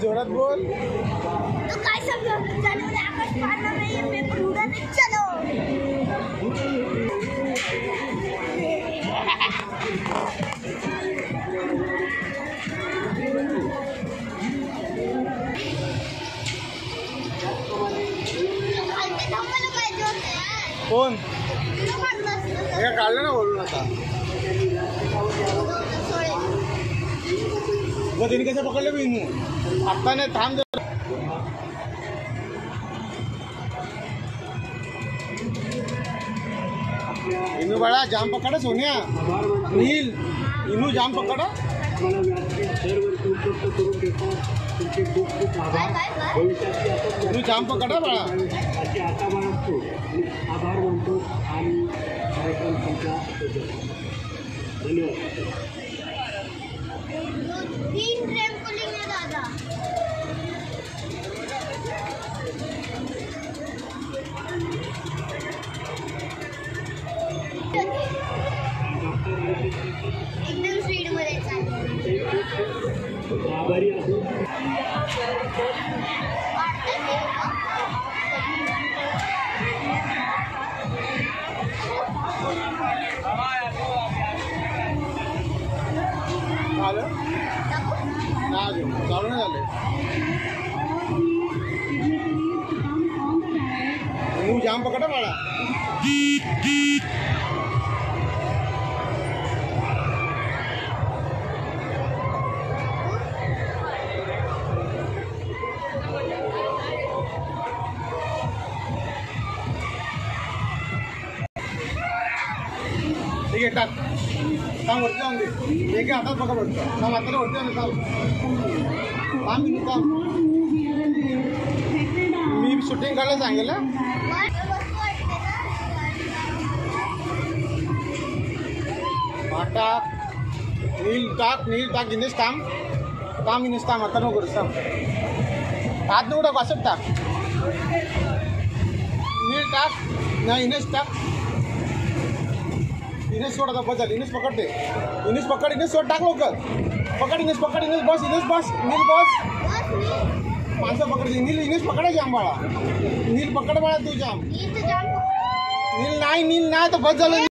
जोरात बोल। तो काय समझो चलो आकाश पारना नहीं है पेपर उड़ाने चलो। कौन हे काढलं ना बोलून आता वो दिन कैसे पकड़ ले इनू आता ने थाम दे इनू बड़ा जाम पकड़ा सोनिया नील इनू जाम पकड़ा इनू जाम पकड़ा बड़ा आभार मानतो आणि कार्यक्रम संपला धन्यवाद। तीन ट्रैम्पोलिन है दादा। एकदम स्पीड मध्ये चालते। आभारी आहोत। चालू नाही झाले तू जाम पकड़ा बाळा ठीक आहे टाक काम वरती जाऊन दे एक हातात पकड वरती काम हाताला वरती आणून काम मी शूटिंग करायला सांगितलं टाक नील टाक इनेस काम इनेस काम आता नको करूस काम हात नको टाक असं टाक नील टाक नाही इनेस टाक इनेस सोड आता बस इनेस पकडते इनेस पकड इनेस सोड टाक लवकर पकड इनेस बस नील बस माणसं पकड नील इनेस पकडा जाम बाळा नील पकड बाळा तू जाम नील नाही तर बस झालं।